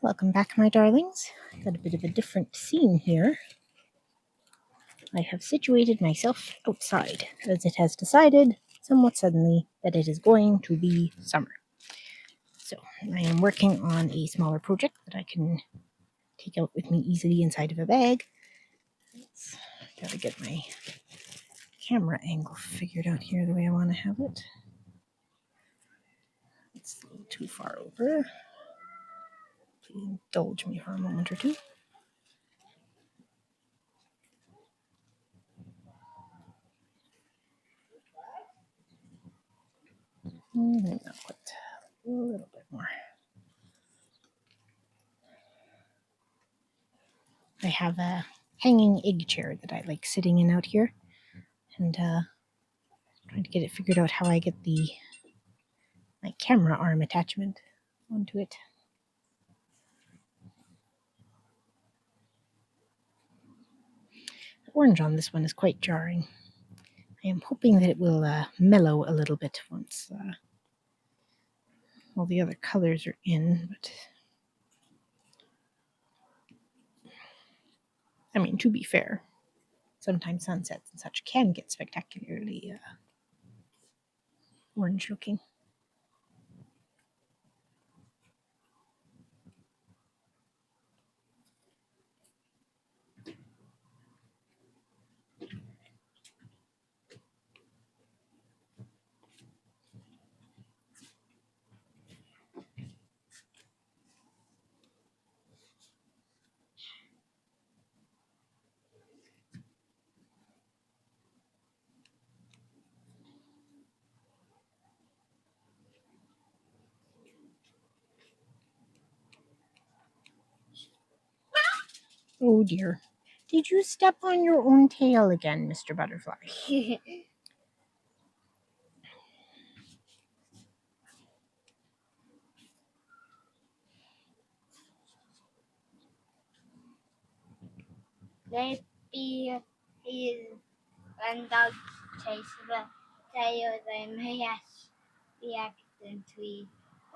Welcome back, my darlings. Got a bit of a different scene here. I have situated myself outside, as it has decided, somewhat suddenly, that it is going to be summer. So I am working on a smaller project that I can take out with me easily inside of a bag. Gotta get my camera angle figured out here the way I want to have it. It's a little too far over. Please indulge me for a moment or two. Maybe not quite. A little bit more. I have a hanging egg chair that I like sitting in out here, and trying to get it figured out how I get my camera arm attachment onto it. The orange on this one is quite jarring. I am hoping that it will mellow a little bit once all the other colors are in, but I mean, to be fair, sometimes sunsets and such can get spectacularly orange looking. Oh dear. Did you step on your own tail again, Mr. Butterfly? Maybe when dog chases the tail, they may accidentally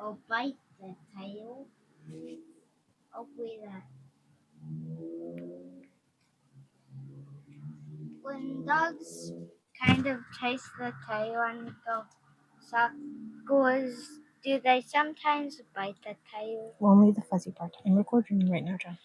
or bite the tail. Hopefully that. When dogs kind of chase the tail and do they sometimes bite the tail? Only the fuzzy part. I'm recording right now, John.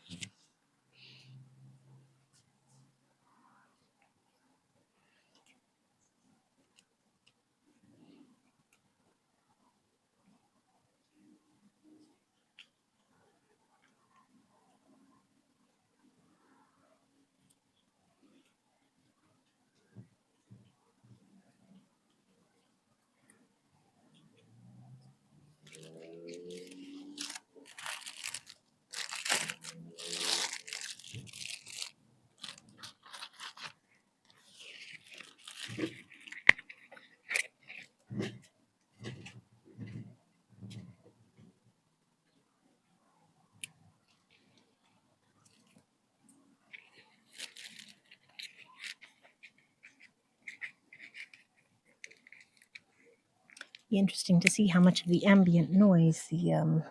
Be interesting to see how much of the ambient noise the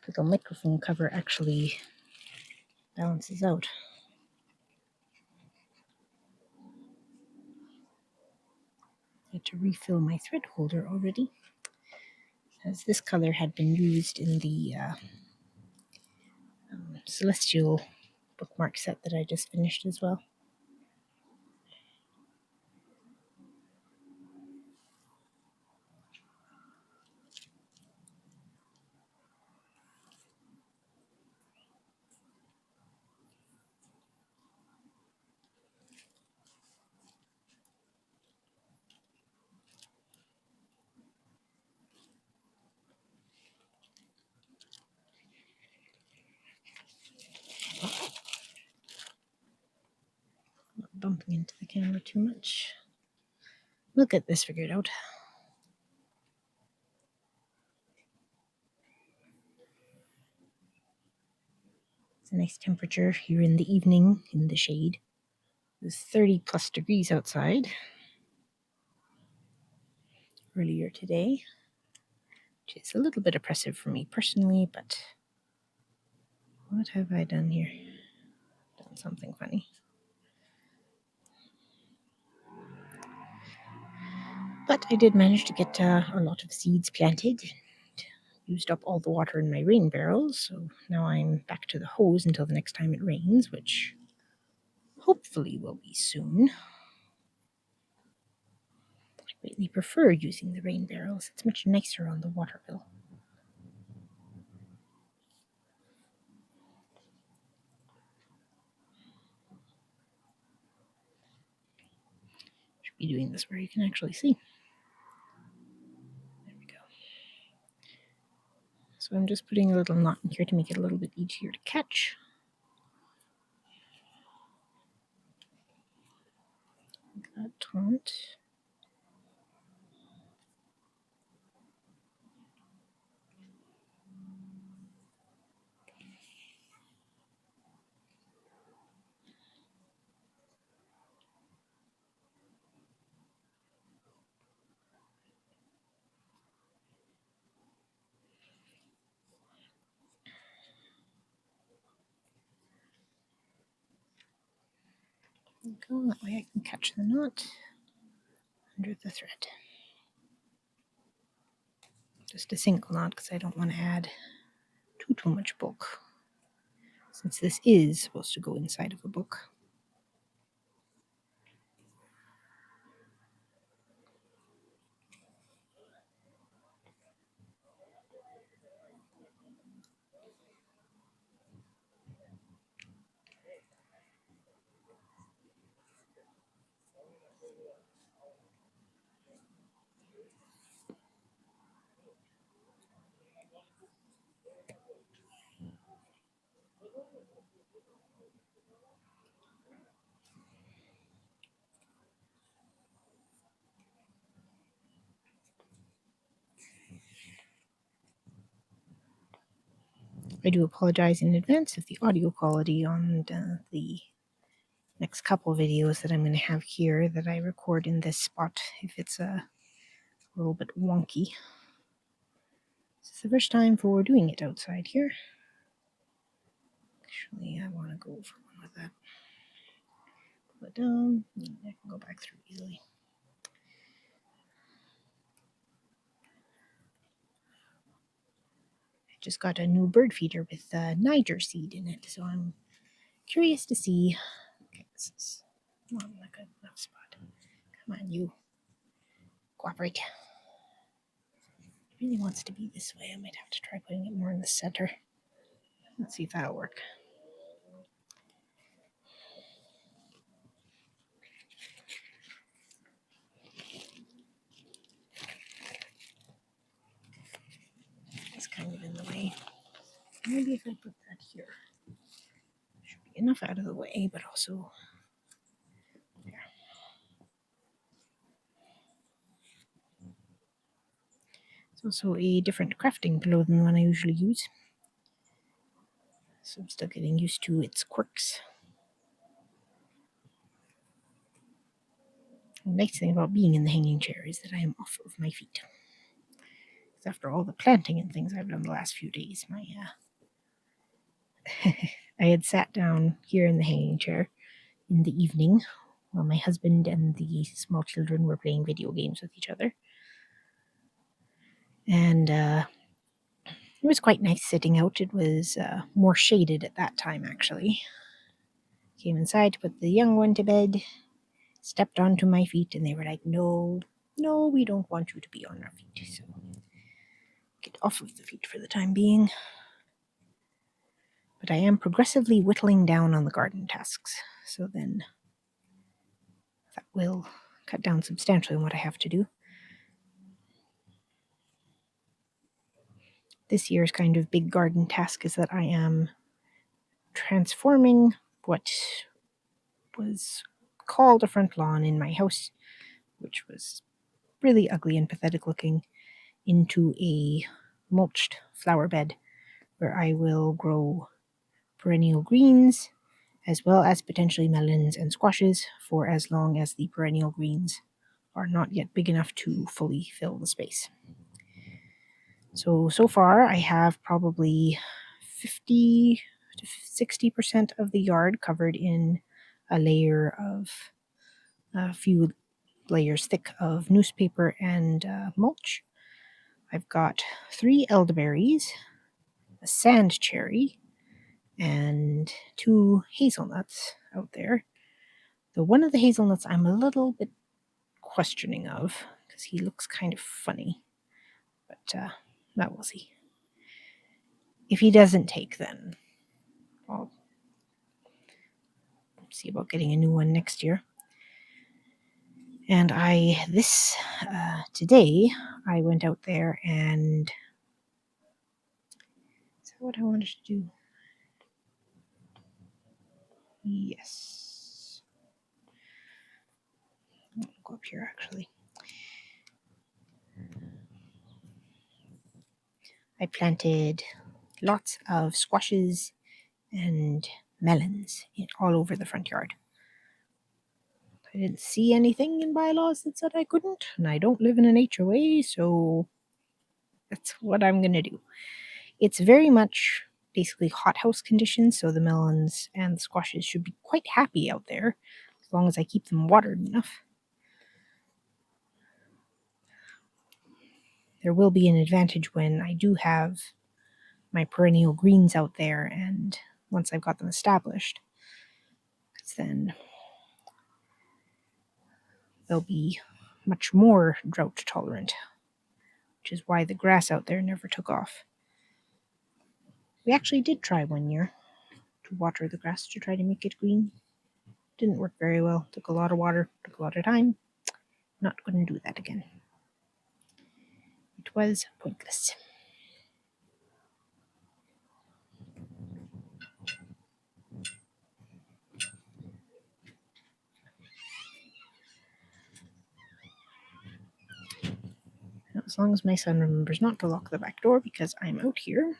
little microphone cover actually balances out. I had to refill my thread holder already, as this color had been used in the Celestial bookmark set that I just finished as well. Not bumping into the camera too much. We'll get this figured out. It's a nice temperature here in the evening in the shade. It was 30 plus degrees outside earlier today, which is a little bit oppressive for me personally, but What have I done here? Done something funny. But I did manage to get a lot of seeds planted. Used up all the water in my rain barrels, so now I'm back to the hose until the next time it rains, which hopefully will be soon. I greatly prefer using the rain barrels. It's much nicer on the water bill. Should be doing this where you can actually see. There we go. So I'm just putting a little knot in here to make it a little bit easier to catch. Like that taut. Go that way I can catch the knot under the thread. Just a single knot because I don't want to add too much bulk, since this is supposed to go inside of a book. I do apologize in advance if the audio quality on the next couple videos that I'm going to have here that I record in this spot, if it's a little bit wonky. This is the first time for doing it outside here. Actually, I want to go for one with that. Pull it down, and I can go back through easily. I just got a new bird feeder with Niger seed in it, so I'm curious to see. Okay, this is not in a good enough spot. Come on, you. Cooperate. It really wants to be this way. I might have to try putting it more in the center. Let's see if that'll work. It's kind of in the way. Maybe if I put that here, should be enough out of the way, but also there. It's also a different crafting pillow than the one I usually use, so I'm still getting used to its quirks. The nice thing about being in the hanging chair is that I am off of my feet. Because after all the planting and things I've done the last few days, I had sat down here in the hanging chair in the evening while my husband and the small children were playing video games with each other. And it was quite nice sitting out. It was more shaded at that time, actually. Came inside to put the young one to bed, stepped onto my feet, and they were like, no, we don't want you to be on our feet. So get off of the feet for the time being. But I am progressively whittling down on the garden tasks. So then that will cut down substantially on what I have to do. This year's kind of big garden task is that I am transforming what was called a front lawn in my house, which was really ugly and pathetic looking, into a mulched flower bed where I will grow perennial greens as well as potentially melons and squashes for as long as the perennial greens are not yet big enough to fully fill the space. So far I have probably 50 to 60% of the yard covered in a layer of a few layers thick of newspaper and mulch. I've got 3 elderberries, a sand cherry, and 2 hazelnuts out there. The one of the hazelnuts I'm a little bit questioning of because he looks kind of funny, but we'll see. If he doesn't take, then I'll see about getting a new one next year. And today I went out there and is that what I wanted to do? Yes. I'll go up here actually. I planted lots of squashes and melons all over the front yard. I didn't see anything in bylaws that said I couldn't, and I don't live in an HOA, so that's what I'm going to do. It's very much basically hothouse conditions, so the melons and the squashes should be quite happy out there as long as I keep them watered enough. There will be an advantage when I do have my perennial greens out there, and once I've got them established, then they'll be much more drought tolerant, which is why the grass out there never took off. We actually did try one year to water the grass to try to make it green. Didn't work very well. Took a lot of water, took a lot of time. Not going to do that again. It was pointless. As long as my son remembers not to lock the back door because I'm out here,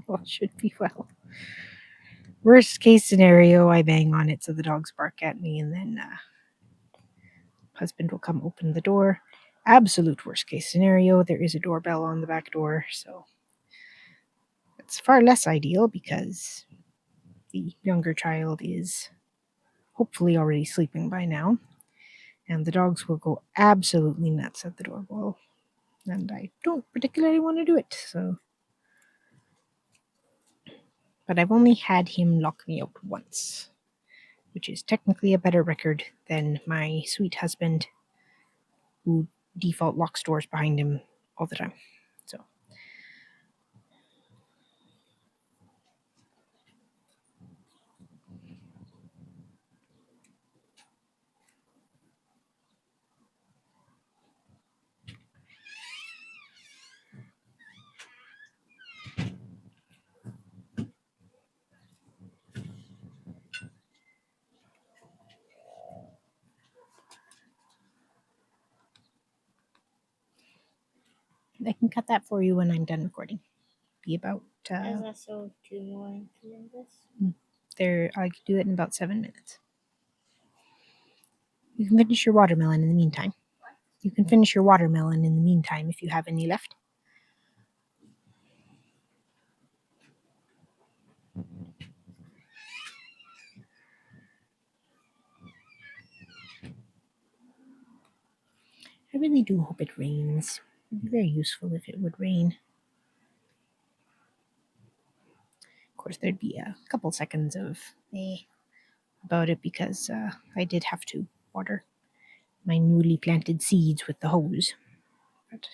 all should be well. Worst case scenario, I bang on it so the dogs bark at me, and then husband will come open the door. Absolute worst case scenario, there is a doorbell on the back door, so it's far less ideal because the younger child is hopefully already sleeping by now, and the dogs will go absolutely nuts at the doorbell, and I don't particularly want to do it, so. But I've only had him lock me out once, which is technically a better record than my sweet husband, who default locks doors behind him all the time. So I can cut that for you when I'm done recording. Be about There's also 2 more in this. I can do it in about 7 minutes. You can finish your watermelon in the meantime. You can finish your watermelon in the meantime if you have any left. I really do hope it rains. It would be very useful if it would rain. Of course, there'd be a couple seconds of about it because I did have to water my newly planted seeds with the hose. But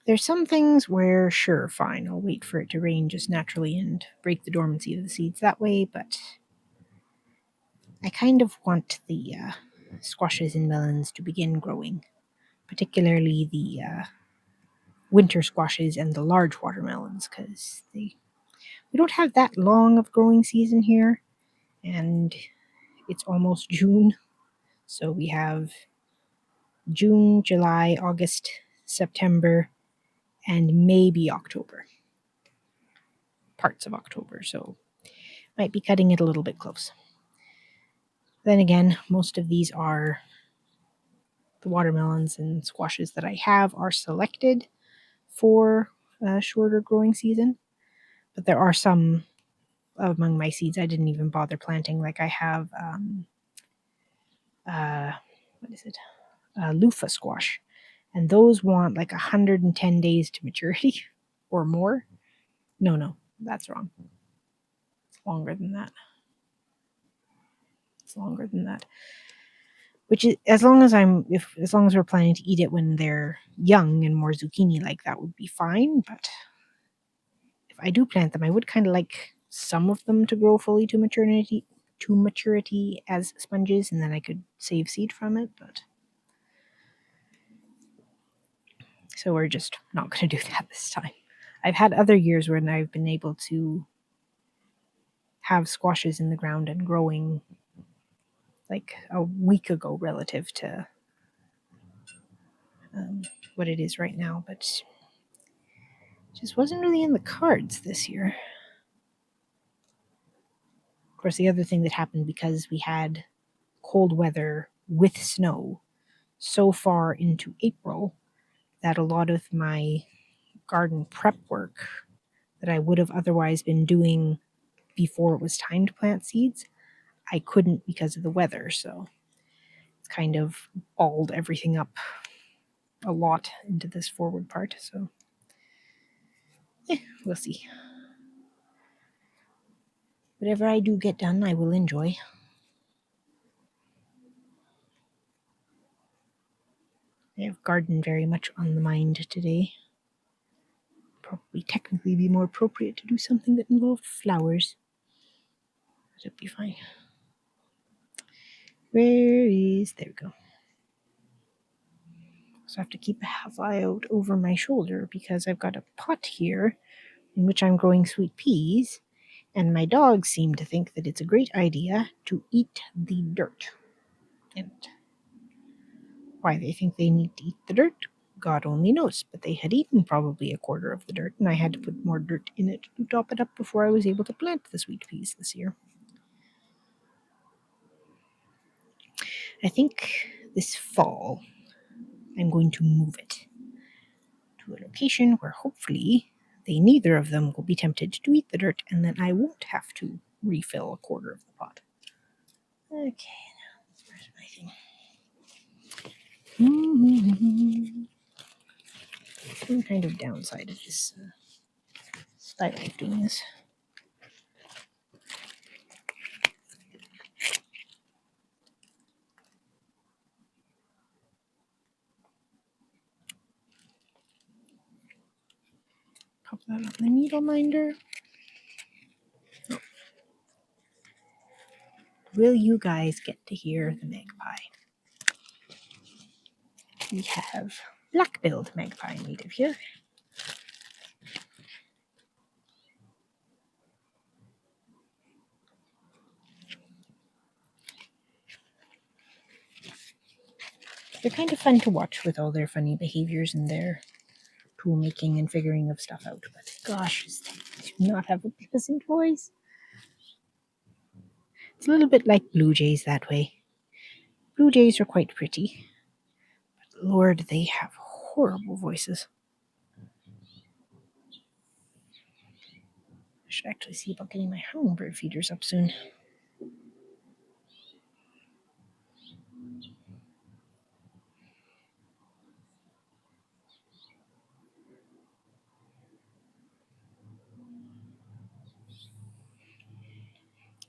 there's some things where, sure, fine, I'll wait for it to rain just naturally and break the dormancy of the seeds that way, but I kind of want the squashes and melons to begin growing, particularly the winter squashes and the large watermelons, because we don't have that long of growing season here, and it's almost June, so we have June, July, August, September, and maybe October. Parts of October, so might be cutting it a little bit close. Then again, most of these the watermelons and squashes that I have are selected for a shorter growing season. But there are some among my seeds I didn't even bother planting. Like I have, what is it? Loofah squash. And those want like 110 days to maturity or more. No, that's wrong. It's longer than that. It's longer than that. Which is as long as we're planning to eat it when they're young and more zucchini like, that would be fine. But if I do plant them, I would kind of like some of them to grow fully to maturity as sponges, and then I could save seed from it. But so we're just not going to do that this time. I've had other years when I've been able to have squashes in the ground and growing like a week ago relative to what it is right now, but just wasn't really in the cards this year. Of course, the other thing that happened, because we had cold weather with snow so far into April, that a lot of my garden prep work that I would have otherwise been doing before it was time to plant seeds, I couldn't because of the weather. So it's kind of balled everything up a lot into this forward part. So we'll see. Whatever I do get done, I will enjoy. I have garden very much on the mind today. Probably technically be more appropriate to do something that involved flowers. But it'll be fine. There we go. So I have to keep a half eye out over my shoulder because I've got a pot here in which I'm growing sweet peas, and my dogs seem to think that it's a great idea to eat the dirt. And why they think they need to eat the dirt, God only knows, but they had eaten probably a quarter of the dirt, and I had to put more dirt in it to top it up before I was able to plant the sweet peas this year. I think this fall I'm going to move it to a location where hopefully neither of them will be tempted to eat the dirt, and then I won't have to refill a quarter of the pot. Okay, now where's my thing? Some kind of downside of this style of doing this. Pop that on the needle minder. Oh. Will you guys get to hear the magpie? We have black-billed magpie native here. They're kind of fun to watch with all their funny behaviors and their tool making and figuring of stuff out. But gosh, they do not have a pleasant voice. It's a little bit like blue jays that way. Blue jays are quite pretty, but Lord, they have horrible voices. I should actually see about getting my hummingbird feeders up soon.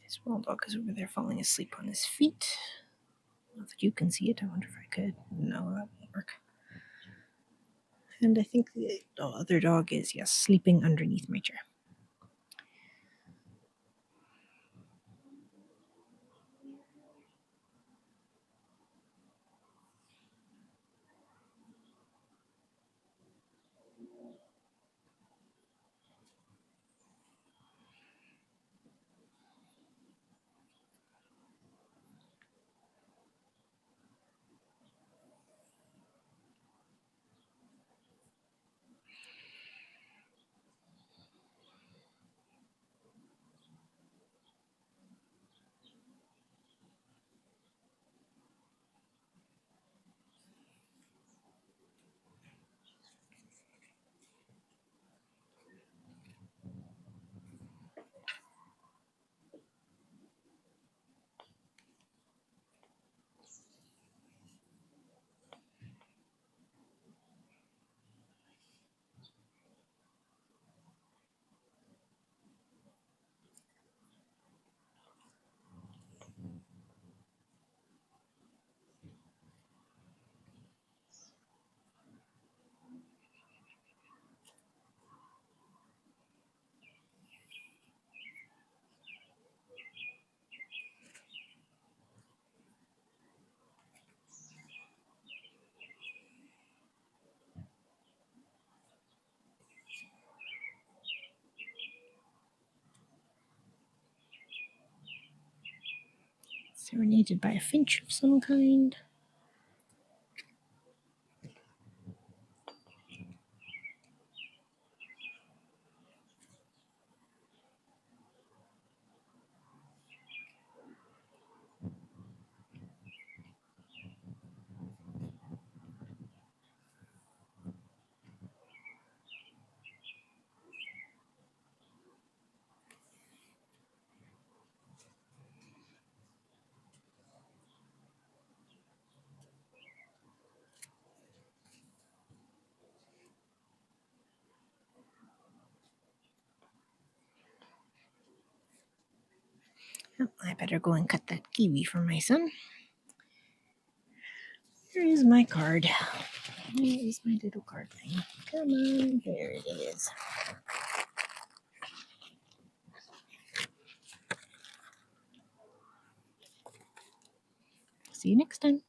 Small dog is over there falling asleep on his feet. Not that you can see it. I wonder if I could. No, that won't work. And I think the other dog is, yes, sleeping underneath my chair. Serenaded by a finch of some kind. Oh, I better go and cut that kiwi for my son. Here is my card. Where is my little card thing? Come on, there it is. See you next time.